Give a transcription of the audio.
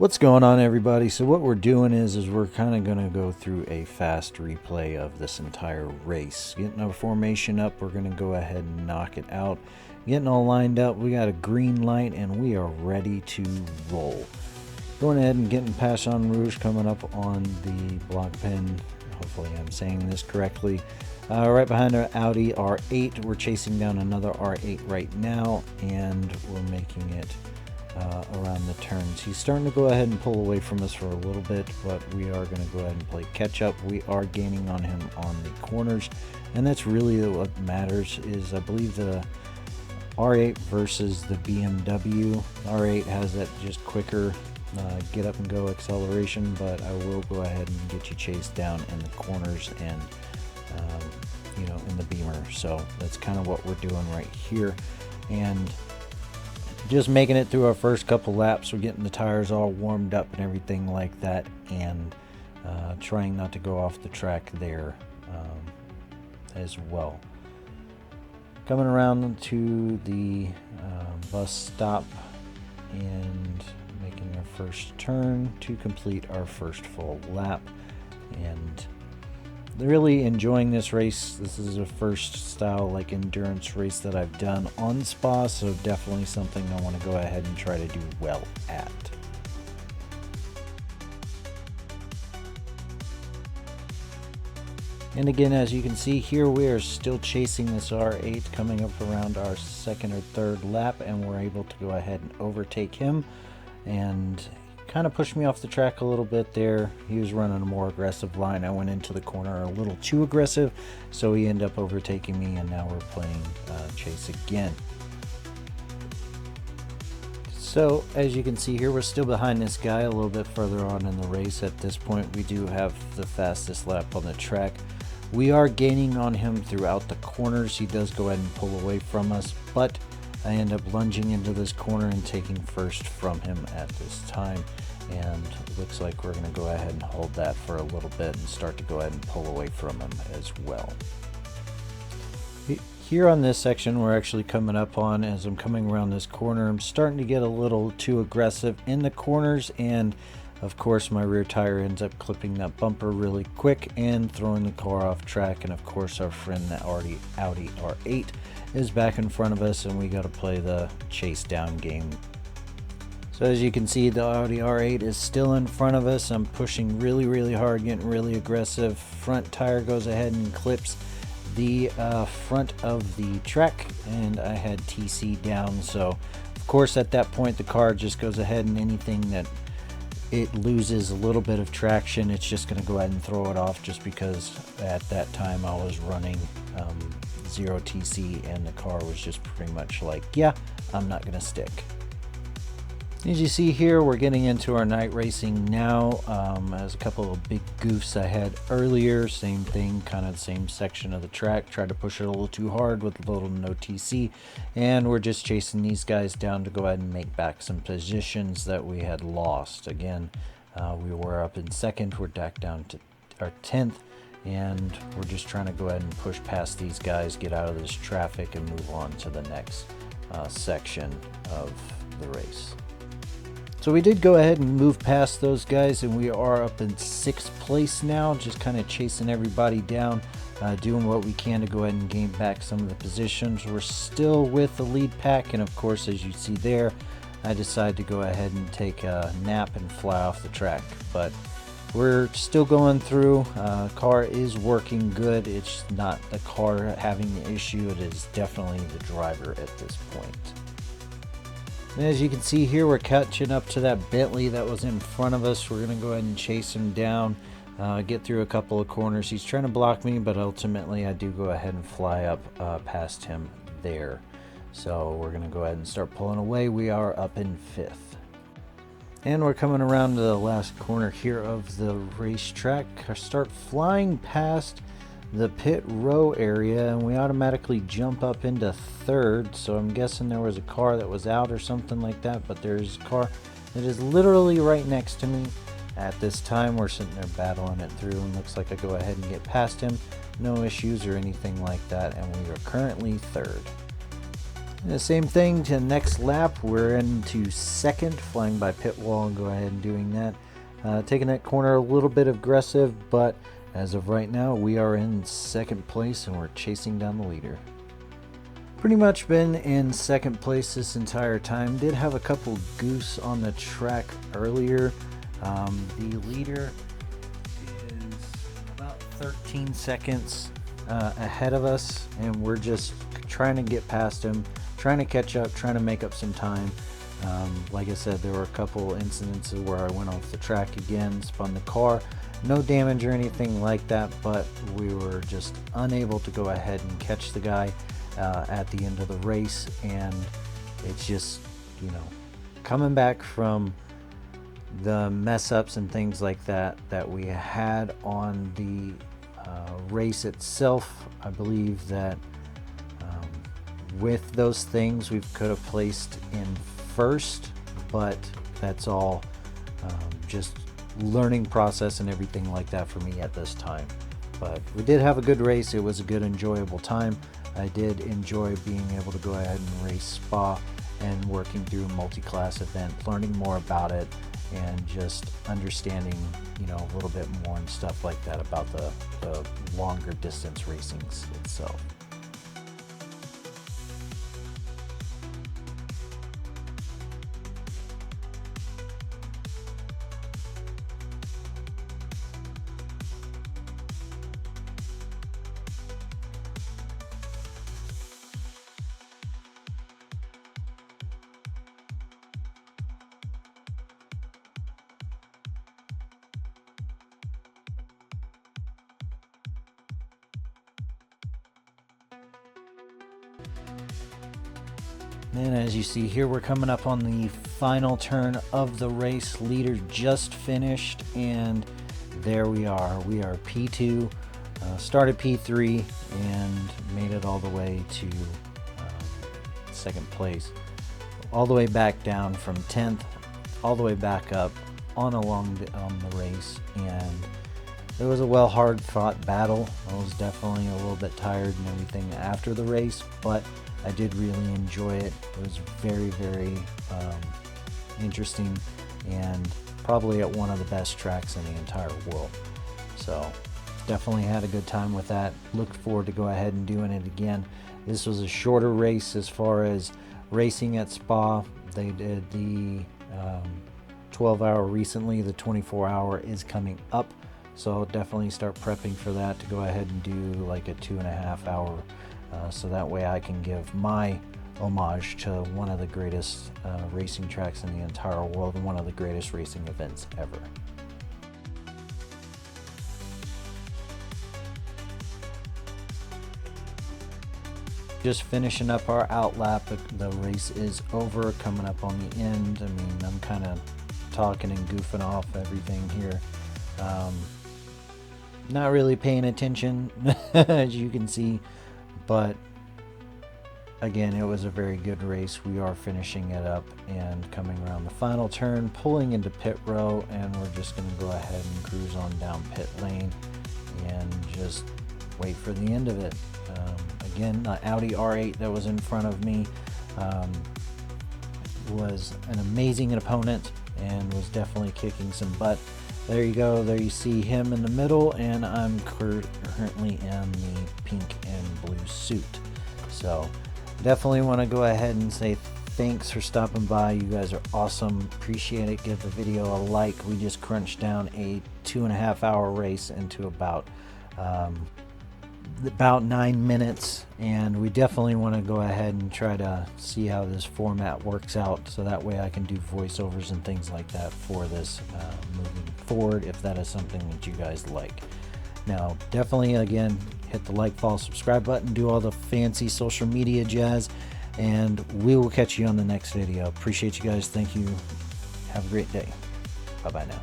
What's going on, everybody? So what we're doing is we're kind of going to go through a fast replay of this entire race. Getting our formation up, we're going to go ahead and knock it out. Getting all lined up, we got a green light and we are ready to roll. Going ahead and getting Passion Rouge coming up on the block pin. Hopefully I'm saying this correctly. Right behind our Audi R8, we're chasing down another R8 right now, and we're making it around the turns. He's starting to go ahead and pull away from us for a little bit, but we are going to go ahead and play catch up. We are gaining on him on the corners, and that's really what matters. Is I believe the R8 versus the BMW. R8 has that just quicker get up and go acceleration, but I will go ahead and get you chased down in the corners and in the Beamer. So that's kind of what we're doing right here, and just making it through our first couple laps. We're getting the tires all warmed up and everything like that, and trying not to go off the track there as well. Coming around to the bus stop and making our first turn to complete our first full lap, and really enjoying this race. This is a first style like endurance race that I've done on Spa, so definitely something I want to go ahead and try to do well at. And again, as you can see here, we are still chasing this R8, coming up around our second or third lap, and we're able to go ahead and overtake him, and kind of pushed me off the track a little bit there. He was running a more aggressive line. I went into the corner a little too aggressive, so he ended up overtaking me, and now we're playing chase again. So as you can see here, we're still behind this guy a little bit further on in the race. At this point, we do have the fastest lap on the track. We are gaining on him throughout the corners. He does go ahead and pull away from us, but I end up lunging into this corner and taking first from him at this time, and it looks like we're going to go ahead and hold that for a little bit and start to go ahead and pull away from him as well. Here on this section, we're actually coming up on, as I'm coming around this corner, I'm starting to get a little too aggressive in the corners, and of course my rear tire ends up clipping that bumper really quick and throwing the car off track. And of course our friend, the Audi R8, is back in front of us, and we got to play the chase down game. So as you can see, the Audi R8 is still in front of us. I'm pushing really hard, getting really aggressive. Front tire goes ahead and clips the front of the track, and I had TC down. So of course at that point the car just goes ahead, and anything that it loses a little bit of traction, it's just going to go ahead and throw it off, just because at that time I was running 0 TC, and the car was just pretty much like, yeah, I'm not going to stick. As you see here, we're getting into our night racing now. As a couple of big goofs I had earlier, same thing, kind of the same section of the track. Tried to push it a little too hard with a little no TC, and we're just chasing these guys down to go ahead and make back some positions that we had lost. Again, we were up in second, we're back down to our 10th, and we're just trying to go ahead and push past these guys, get out of this traffic, and move on to the next section of the race. So we did go ahead and move past those guys, and we are up in 6th place now, just kind of chasing everybody down, doing what we can to go ahead and gain back some of the positions. We're still with the lead pack, and of course, as you see there, I decided to go ahead and take a nap and fly off the track. But we're still going through. Car is working good. It's not the car having the issue. It is definitely the driver at this point. And as you can see here, we're catching up to that Bentley that was in front of us. We're going to go ahead and chase him down, get through a couple of corners. He's trying to block me, but ultimately I do go ahead and fly up past him there. So we're going to go ahead and start pulling away. We are up in 5th. And we're coming around to the last corner here of the racetrack. I start flying past the pit row area, and we automatically jump up into 3rd. So I'm guessing there was a car that was out or something like that, but there's a car that is literally right next to me. At this time, we're sitting there battling it through, and looks like I go ahead and get past him. No issues or anything like that, and we are currently 3rd. The same thing to next lap. We're into second, flying by pit wall and go ahead and doing that. Taking that corner a little bit aggressive, but as of right now, we are in second place and we're chasing down the leader. Pretty much been in second place this entire time. Did have a couple goose on the track earlier. The leader is about 13 seconds ahead of us, and we're just trying to get past him, trying to catch up, trying to make up some time. Like I said, there were a couple incidences where I went off the track again, spun the car. No damage or anything like that, but we were just unable to go ahead and catch the guy at the end of the race. And it's just, you know, coming back from the mess ups and things like that we had on the race itself. I believe that with those things we could have placed in first, but that's all just learning process and everything like that for me at this time. But we did have a good race. It was a good, enjoyable time. I did enjoy being able to go ahead and race Spa and working through a multi-class event, learning more about it, and just understanding, you know, a little bit more and stuff like that about the longer distance racings itself. And as you see here, we're coming up on the final turn of the race. Leader just finished, and there we are. We are P2, started P3, and made it all the way to second place. All the way back down from 10th, all the way back up on the race. And it was a hard fought battle. I was definitely a little bit tired and everything after the race, but I did really enjoy it. It was very, very interesting, and probably at one of the best tracks in the entire world. So definitely had a good time with that. Looked forward to go ahead and doing it again. This was a shorter race as far as racing at Spa. They did the 12-hour recently. The 24-hour is coming up, so definitely start prepping for that to go ahead and do like a 2.5 hour. So that way I can give my homage to one of the greatest racing tracks in the entire world and one of the greatest racing events ever. Just finishing up our outlap. The race is over, coming up on the end. I mean, I'm kind of talking and goofing off everything here. Not really paying attention, as you can see. But again, it was a very good race. We are finishing it up and coming around the final turn, pulling into pit row, and we're just going to go ahead and cruise on down pit lane and just wait for the end of it. Again, the Audi R8 that was in front of me was an amazing opponent and was definitely kicking some butt. There you go. There you see him in the middle, and I'm currently in the pink and blue suit. So definitely want to go ahead and say thanks for stopping by. You guys are awesome. Appreciate it. Give the video a like. We just crunched down a 2.5 hour race into about 9 minutes, and we definitely want to go ahead and try to see how this format works out, so that way I can do voiceovers and things like that for this moving forward, if that is something that you guys like. Now definitely, again, hit the like, follow, subscribe button, do all the fancy social media jazz, and we will catch you on the next video. Appreciate you guys. Thank you. Have a great day. Bye bye now.